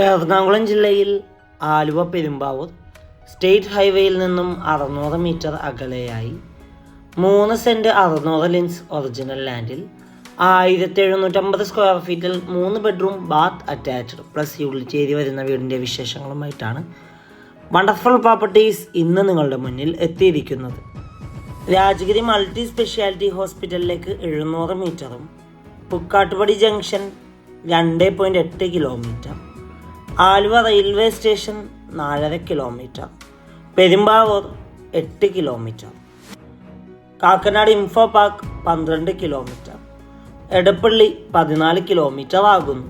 എറണാകുളം ജില്ലയിൽ ആലുവ പെരുമ്പാവൂർ സ്റ്റേറ്റ് ഹൈവേയിൽ നിന്നും 600 മീറ്റർ അകലെയായി 3 സെൻറ്റ് 600 ലിൻസ് ഒറിജിനൽ ലാൻഡിൽ 1750 സ്ക്വയർ ഫീറ്റിൽ 3 bedroom bath attached plus utility area വരുന്ന വീടിൻ്റെ വിശേഷങ്ങളുമായിട്ടാണ് വണ്ടർഫുൾ പ്രോപ്പർട്ടീസ് ഇന്ന് നിങ്ങളുടെ മുന്നിൽ എത്തിയിരിക്കുന്നത്. രാജഗിരി മൾട്ടി സ്പെഷ്യാലിറ്റി ഹോസ്പിറ്റലിലേക്ക് 700 മീറ്ററും Pukkattupadi junction 2.8 kilometre, Aluva railway station 4.5 kilometre, Perumbavoor 8 kilometre, Kakkanad info park 12 kilometre, Edappally 14 kilometre ആകുന്നു.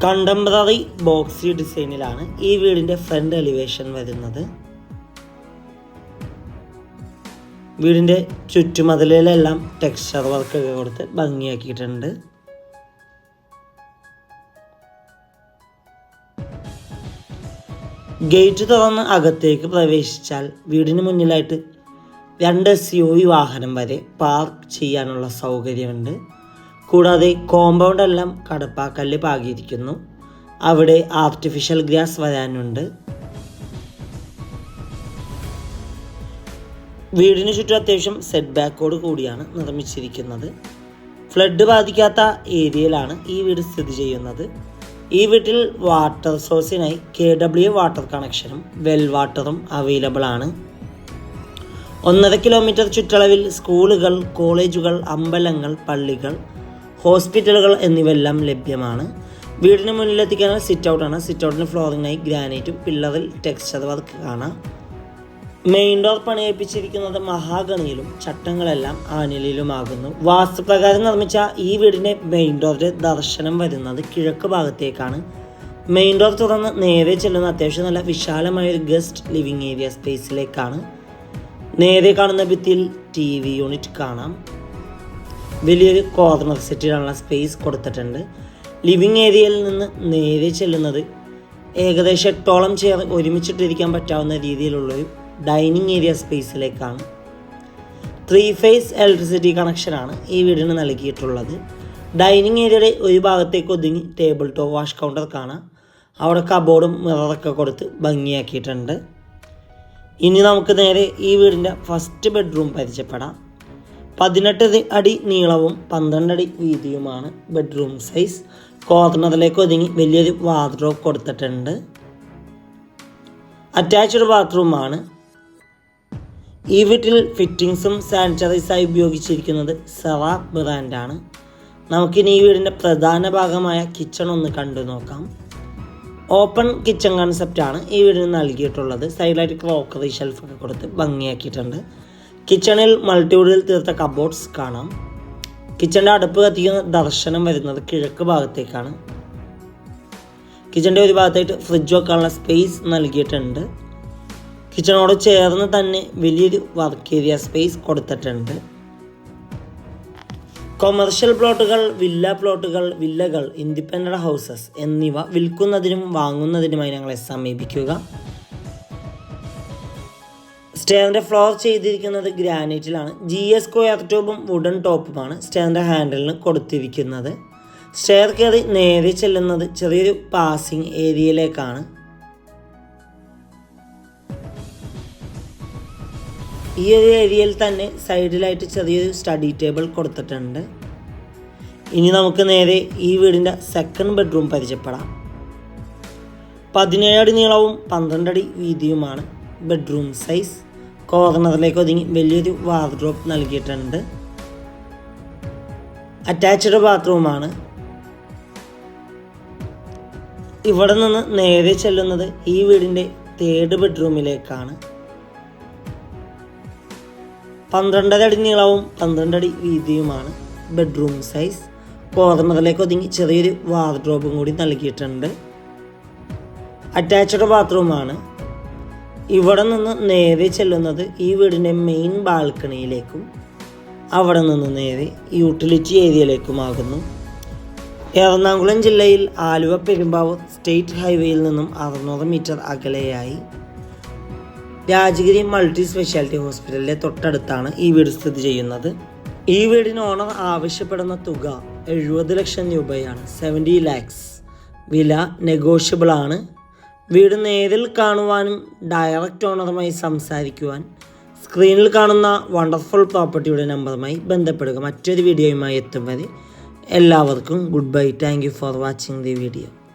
കണ്ടംപററി ബോക്സി ഡിസൈനിലാണ് ഈ വീടിൻ്റെ ഫ്രണ്ട് എലിവേഷൻ വരുന്നത്. വീടിൻ്റെ ചുറ്റുമതിലെല്ലാം ടെക്സ്ചർ വർക്കൊക്കെ കൊടുത്ത് ഭംഗിയാക്കിയിട്ടുണ്ട്. ഗേറ്റ് തുറന്ന് അകത്തേക്ക് പ്രവേശിച്ചാൽ വീടിന് മുന്നിലായിട്ട് 2 SUV വാഹനം വരെ പാർക്ക് ചെയ്യാനുള്ള സൗകര്യമുണ്ട്. കൂടാതെ കോമ്പൗണ്ട് എല്ലാം കടപ്പാക്കല്ല് പാകിയിരിക്കുന്നു. അവിടെ ആർട്ടിഫിഷ്യൽ ഗ്രാസ് വരാനുണ്ട്. വീടിന് ചുറ്റും അത്യാവശ്യം സെറ്റ് ബാക്കോട് കൂടിയാണ് നിർമ്മിച്ചിരിക്കുന്നത്. ഫ്ലഡ് ബാധിക്കാത്ത ഏരിയയിലാണ് ഈ വീട് സ്ഥിതി ചെയ്യുന്നത്. ഈ വീട്ടിൽ വാട്ടർ സോഴ്സിനായി KW വാട്ടർ കണക്ഷനും വെൽ വാട്ടറും അവൈലബിൾ ആണ്. 1.5 കിലോമീറ്റർ ചുറ്റളവിൽ സ്കൂളുകൾ, കോളേജുകൾ, അമ്പലങ്ങൾ, പള്ളികൾ, ഹോസ്പിറ്റലുകൾ എന്നിവയെല്ലാം ലഭ്യമാണ്. വീടിന് മുന്നിലെത്തിക്കാനുള്ള സിറ്റ് ഔട്ടാണ്. സിറ്റ് ഔട്ടിന് ഫ്ലോറിനായി ഗ്രാനൈറ്റും പില്ലറിൽ ടെക്സ്ചർ വർക്ക് കാണാം. മെയിൻ ഡോർ പണിയേൽപ്പിച്ചിരിക്കുന്നത് മഹാഗണിയിലും ചട്ടങ്ങളെല്ലാം ആനിലിലുമാകുന്നു. വാസ്തുപ്രകാരം നിർമ്മിച്ച ഈ വീടിൻ്റെ മെയിൻ ഡോറിൻ്റെ ദർശനം വരുന്നത് കിഴക്ക് ഭാഗത്തേക്കാണ്. മെയിൻ ഡോർ തുറന്ന് നേരെ ചെല്ലുന്ന അത്യാവശ്യം നല്ല വിശാലമായ ഒരു ഗസ്റ്റ് ലിവിംഗ് ഏരിയ സ്പേസിലേക്കാണ്. നേരെ കാണുന്ന ഭിത്തിയിൽ TV യൂണിറ്റ് കാണാം. വലിയൊരു കോർണർ സെറ്റിലുള്ള സ്പേസ് കൊടുത്തിട്ടുണ്ട്. ലിവിംഗ് ഏരിയയിൽ നിന്ന് നേരെ ചെല്ലുന്നത് ഏകദേശം 8ഓളം ചെയർ ഒരുമിച്ചിട്ടിരിക്കാൻ പറ്റാവുന്ന രീതിയിലുള്ളൊരു ഡൈനിങ് ഏരിയ സ്പേസിലേക്കാണ്. 3 ഫേസ് ഇലക്ട്രിസിറ്റി കണക്ഷനാണ് ഈ വീടിന് നൽകിയിട്ടുള്ളത്. ഡൈനിങ് ഏരിയയുടെ ഒരു ഭാഗത്തേക്ക് ഒതുങ്ങി ടേബിൾ ടോപ്പ് വാഷ് കൗണ്ടർ കാണാം. അവിടെ കബോർഡും മിററൊക്കെ കൊടുത്ത് ഭംഗിയാക്കിയിട്ടുണ്ട്. ഇനി നമുക്ക് നേരെ ഈ വീടിൻ്റെ ഫസ്റ്റ് ബെഡ്റൂം പരിചയപ്പെടാം. 18 അടി നീളവും 12 അടി വീതിയുമാണ് ബെഡ്റൂം സൈസ്. കോർണറിലേക്ക് ഒതുങ്ങി വലിയൊരു വാർഡ്രോബ് കൊടുത്തിട്ടുണ്ട്. അറ്റാച്ച്ഡ് ബാത്റൂമാണ്. ഈ വീട്ടിൽ ഫിറ്റിങ്സും സാനിറ്ററീസായി ഉപയോഗിച്ചിരിക്കുന്നത് സെറ ബ്രാൻഡാണ്. നമുക്കിനി ഈ വീടിൻ്റെ പ്രധാന ഭാഗമായ കിച്ചൺ ഒന്ന് കണ്ടു നോക്കാം. ഓപ്പൺ കിച്ചൺ കൺസെപ്റ്റാണ് ഈ വീടിന് നൽകിയിട്ടുള്ളത്. സൈഡിലായിട്ട് ക്രോക്കറി ഷെൽഫൊക്കെ കൊടുത്ത് ഭംഗിയാക്കിയിട്ടുണ്ട്. കിച്ചണിൽ മൾട്ടിവുഡിൽ തീർത്ത കബോർഡ്സ് കാണാം. കിച്ചണിൻ്റെ അടുപ്പ് കത്തിക്കുന്ന ദർശനം വരുന്നത് കിഴക്ക് ഭാഗത്തേക്കാണ്. കിച്ചണിൻ്റെ ഒരു ഭാഗത്തായിട്ട് ഫ്രിഡ്ജ് വെക്കാനുള്ള സ്പേസ് നൽകിയിട്ടുണ്ട്. കിച്ചണോട് ചേർന്ന് തന്നെ വലിയൊരു വർക്ക് ഏരിയ സ്പേസ് കൊടുത്തിട്ടുണ്ട്. കൊമേഴ്ഷ്യൽ പ്ലോട്ടുകൾ, വില്ല പ്ലോട്ടുകൾ, വില്ലകൾ, ഇൻഡിപെൻഡൻ്റ് ഹൗസസ് എന്നിവ വിൽക്കുന്നതിനും വാങ്ങുന്നതിനുമായി ഞങ്ങളെ സമീപിക്കുക. സ്റ്റെയറിൻ്റെ ഫ്ലോർ ചെയ്തിരിക്കുന്നത് ഗ്രാനൈറ്റിലാണ്. GS സ്ക്വയർ ട്യൂബും വുഡൻ ടോപ്പുമാണ് സ്റ്റെയറിൻ്റെ ഹാൻഡിലിന് കൊടുത്തിരിക്കുന്നത്. സ്റ്റെയർ കയറി നേരെ ചെല്ലുന്നത് ചെറിയൊരു പാസിംഗ് ഏരിയയിലേക്കാണ്. ഈ ഒരു ഏരിയയിൽ തന്നെ സൈഡിലായിട്ട് ചെറിയൊരു സ്റ്റഡി ടേബിൾ കൊടുത്തിട്ടുണ്ട്. ഇനി നമുക്ക് നേരെ ഈ വീടിൻ്റെ സെക്കൻഡ് ബെഡ്റൂം പരിചയപ്പെടാം. 17 അടി നീളവും 12 അടി വീതിയുമാണ് ബെഡ്റൂം സൈസ്. കോർണറിലേക്ക് ഒതുങ്ങി വലിയൊരു വാർഡ്രോബ് നൽകിയിട്ടുണ്ട്. അറ്റാച്ച്ഡ് ബാത്റൂമാണ്. ഇവിടെ നിന്ന് നേരെ ചെല്ലുന്നത് ഈ വീടിൻ്റെ തേർഡ് ബെഡ്റൂമിലേക്കാണ്. 12 അടി നീളവും 12 അടി വീതിയുമാണ് ബെഡ്റൂം സൈസ്. കോർണറിലേക്ക് ഒതുങ്ങി ചെറിയൊരു വാർഡ്രോബും കൂടി നൽകിയിട്ടുണ്ട്. അറ്റാച്ച്ഡ് ബാത്റൂമാണ്. ഇവിടെ നിന്ന് നേരെ ചെല്ലുന്നത് ഈ വീടിൻ്റെ മെയിൻ ബാൽക്കണിയിലേക്കും അവിടെ നിന്ന് നേരെ യൂട്ടിലിറ്റി ഏരിയയിലേക്കുമാകുന്നു. എറണാകുളം ജില്ലയിൽ ആലുവ പെരുമ്പാവൂർ സ്റ്റേറ്റ് ഹൈവേയിൽ നിന്നും 600 മീറ്റർ അകലെയായി രാജഗിരി മൾട്ടി സ്പെഷ്യാലിറ്റി ഹോസ്പിറ്റലിലെ തൊട്ടടുത്താണ് ഈ വീട് സ്ഥിതി ചെയ്യുന്നത്. ഈ വീടിന് ഓണർ ആവശ്യപ്പെടുന്ന തുക 70 ലക്ഷം രൂപയാണ്. 70 lakhs. വില നെഗോഷ്യബിൾ ആണ്. വീട് നേരിൽ കാണുവാനും ഡയറക്റ്റ് ഓണറുമായി സംസാരിക്കുവാൻ സ്ക്രീനിൽ കാണുന്ന വണ്ടർഫുൾ പ്രോപ്പർട്ടിയുടെ നമ്പറുമായി ബന്ധപ്പെടുക. മറ്റൊരു വീഡിയോയുമായി എത്തും വരെ എല്ലാവർക്കും good bye. Thank you for watching the video.